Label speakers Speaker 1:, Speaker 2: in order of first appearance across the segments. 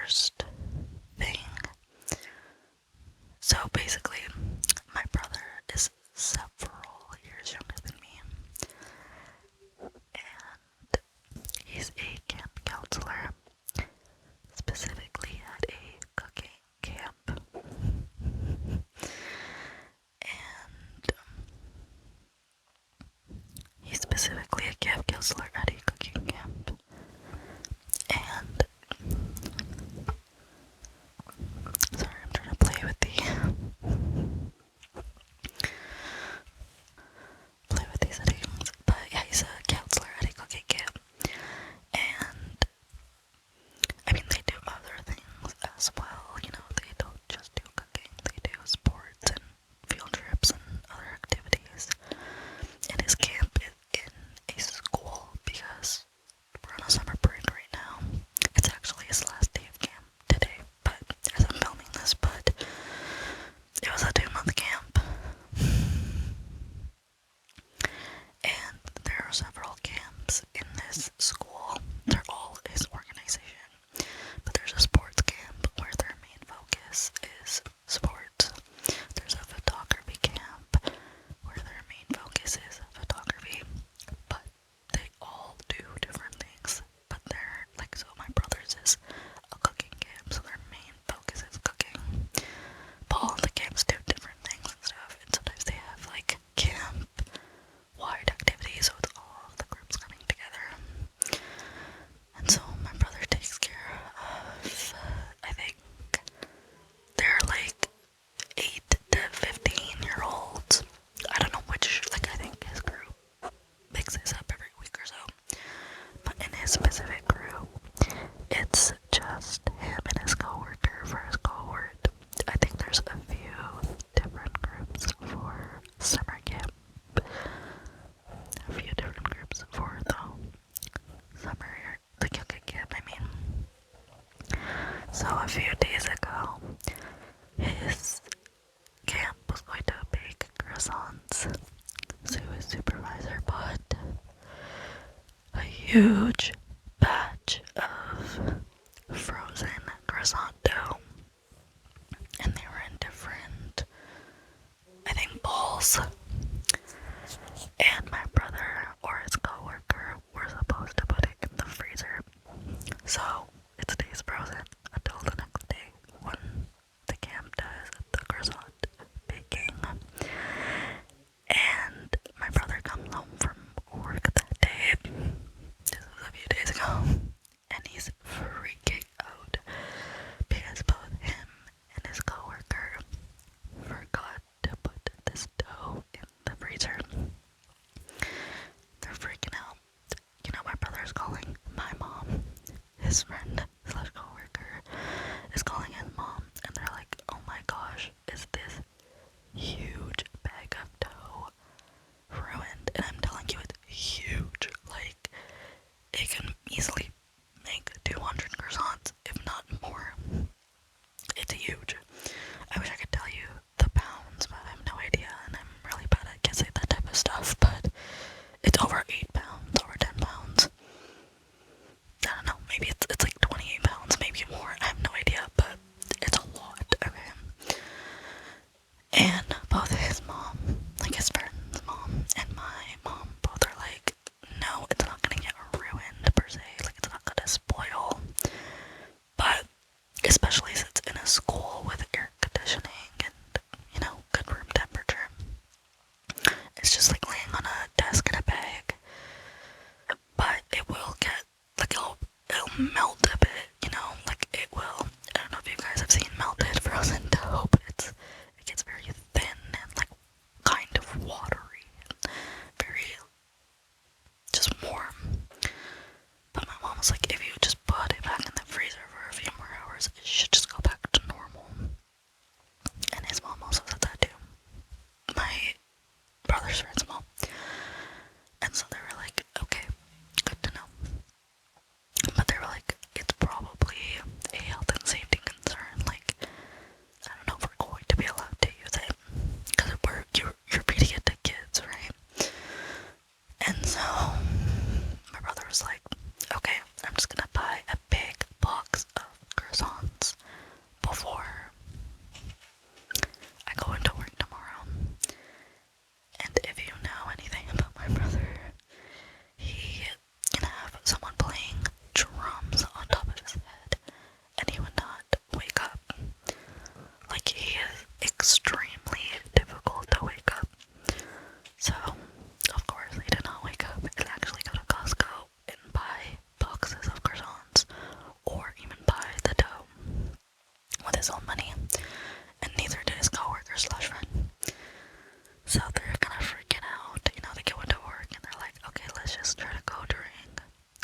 Speaker 1: first thing. So basically, my brother is several years younger than me, and he's a camp counselor, specifically at a cooking camp. And he's specifically a camp counselor at a cooking camp. And sorry, I'm trying to play with these settings. But yeah, he's a counselor at a cooking camp. And I mean, they do other things as well. You know, they don't just do cooking. They do sports and field trips and other activities. And his camp is in a school because we're on a summer break right now. It's actually his last day of camp today, but as I'm filming this, but it was a 2-month camp. And there are several camps in this school. They're all his organization. But there's a sports camp where their main focus is sports. There's a photography camp where their main focus is photography. But they all do different things. But they're like, so my brother's is a cooking camp, so their main focus is cooking. But all of the camps do different things and stuff. And sometimes they have like camp wide activities, so it's all of the groups coming together. And so my brother takes care of, I think, they're like 8 to 15-year-olds. I don't know which, like I think his group mixes up every week or so. But in his specific group, it's just him and his coworker for his cohort. I think there's a few different groups for summer camp. A few different groups for the summer, the cooking camp, I mean. So a few days ago, his camp was going to bake croissants. So his supervisor bought a huge batch of frozen croissant dough. And they were in different, I think, bowls. And my brother or his coworker were supposed to put it in the freezer. So it stays frozen until the next day when the camp does the croissant baking. And my brother comes home from work that day. This was a few days ago. And he's freaking out because both him and his coworker forgot to put this dough in the freezer. They're freaking out. You know, my brother's calling my mom. His friend slash coworker is calling his mom, and they're like, "Oh my gosh, is this huge bag of dough ruined?" And I'm telling you, it's huge. Like, it can easily make 200 croissants, if not more. It's huge. I wish I could tell you the pounds, but I have no idea, and I'm really bad at guessing that type of stuff, but it's over 8 pounds, over 10 pounds. I don't know, maybe it's like 28 pounds, maybe more, I have no idea, but it's a lot, okay? And both his own money, and neither did his coworker slash friend. So they're kind of freaking out. You know, they go into work and they're like, okay, let's just try to go during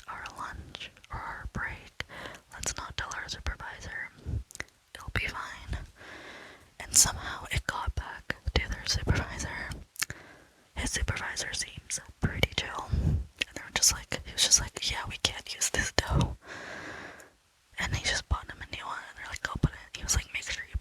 Speaker 1: our lunch or our break. Let's not tell our supervisor. It'll be fine. And somehow it got back to their supervisor. His supervisor seems pretty chill. And they were just like, he was just like, yeah, we can't use this dough. And he just bought him a new one. And they're like, go put it. He was like, make sure you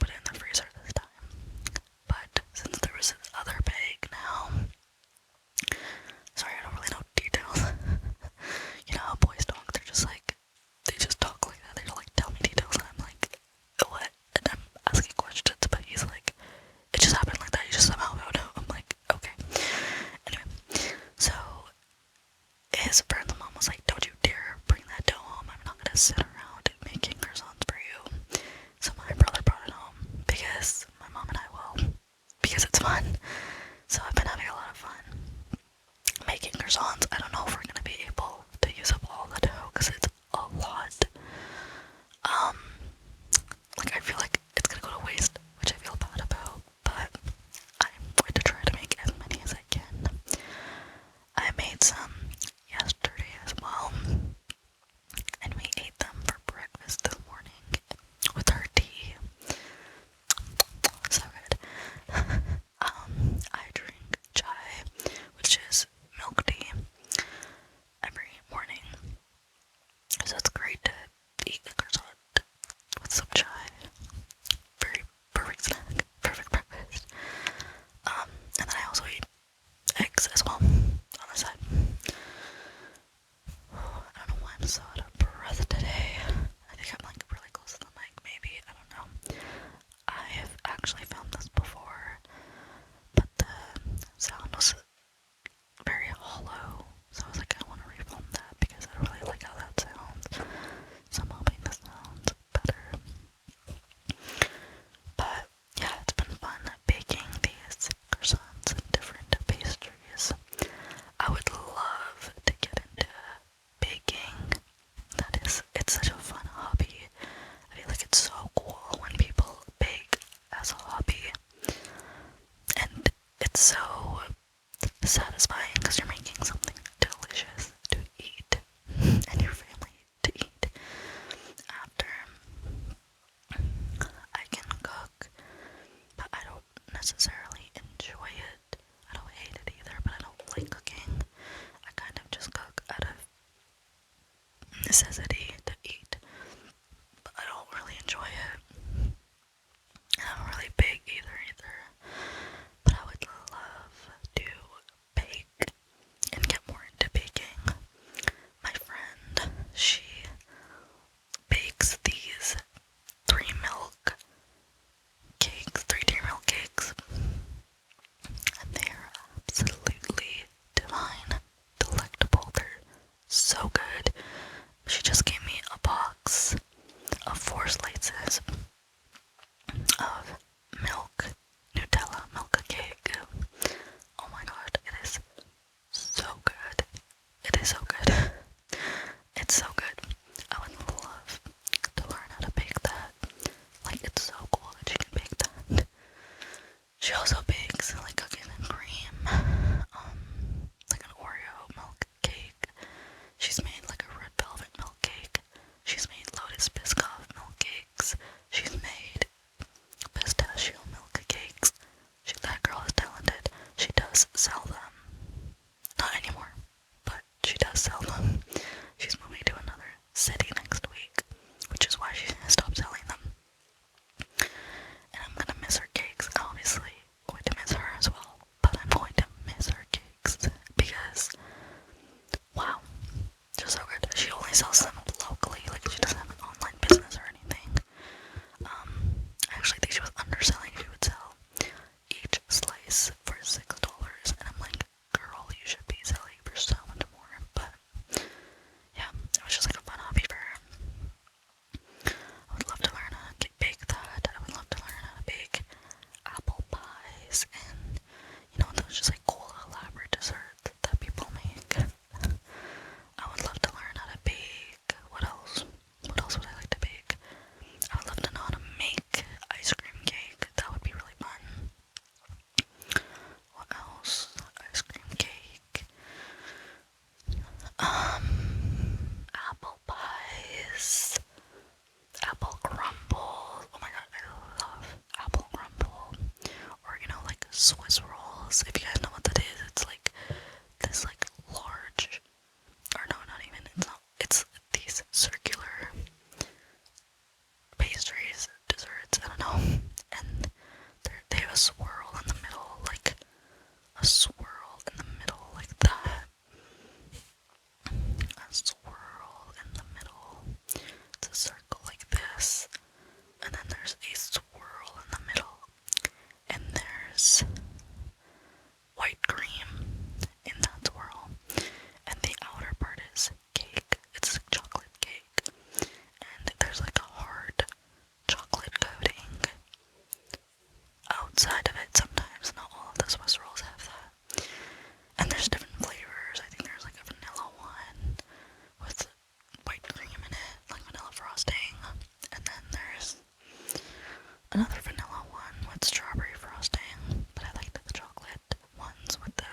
Speaker 1: another vanilla one with strawberry frosting, but I like the chocolate ones with the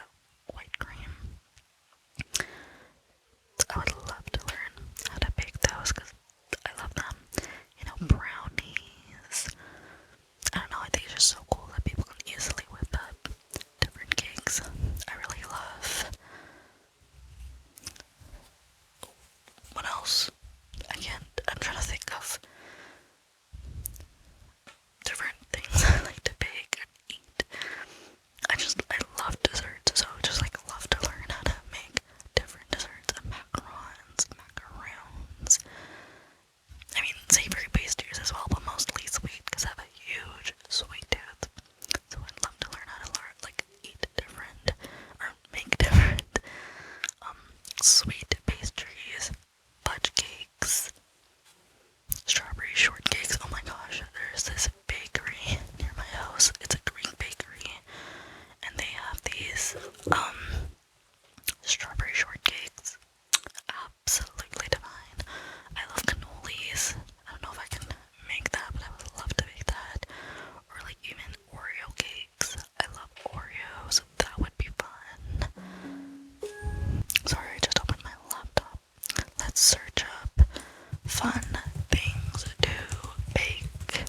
Speaker 1: white cream. I would love to learn how to bake those because I love them. You know, brownies. I don't know, I think it's just so cool that people can easily whip up different cakes. I really love. What else? I'm trying to think of different things I like to bake and eat. I love desserts, so I just like love to learn how to make different desserts and macarons. I mean, savory pastries as well, but mostly sweet because I have a huge sweet tooth. So I'd love to learn how to eat different or make different sweet pastries, fudge cakes, strawberry shortcakes. Oh my gosh, there's this bakery near my house. It's a Greek bakery, and they have these strawberry shortcakes. Absolutely divine. I love cannolis. I don't know if I can make that, but I would love to make that. Or like even Oreo cakes. I love Oreos. That would be fun. Sorry, I just opened my laptop. Let's search up fun things to bake.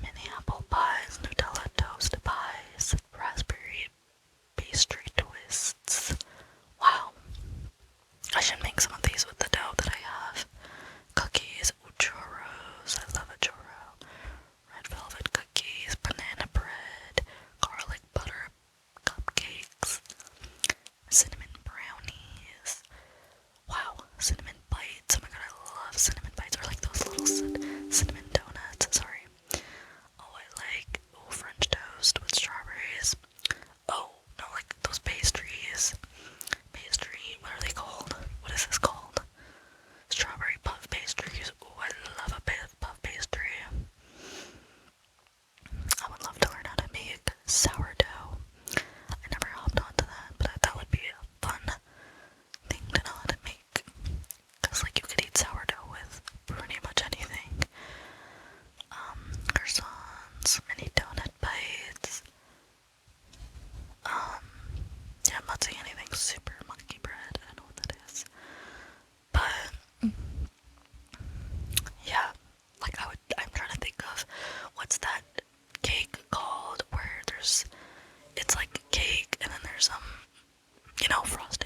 Speaker 1: Mini apple pies, Nutella toast pies, raspberry pastry twists. Wow. I should make some of these with the dough that I have. Cookies, churros. I love a churro. Red velvet cookies, banana bread, garlic butter cupcakes, cinnamon brownies. Wow, cinnamon bites. Oh my god, I love cinnamon bites. Or like those little cinnamon donuts. Sorry. Oh, I like French toast with strawberries. Oh, no, like those pastries. What are they called? What is this called? Strawberry puff pastries. Oh, I love a puff pastry. I would love to learn how to make sourdough. I never hopped onto that, but that would be a fun thing to know how to make. Because, like, you could eat sourdough with pretty much anything. Croissants, mini donut bites. Yeah, I'm not saying anything super monkey bread. I don't know what that is. But, yeah, like, I'm trying to think of what's that cake called where it's like cake and then there's frosting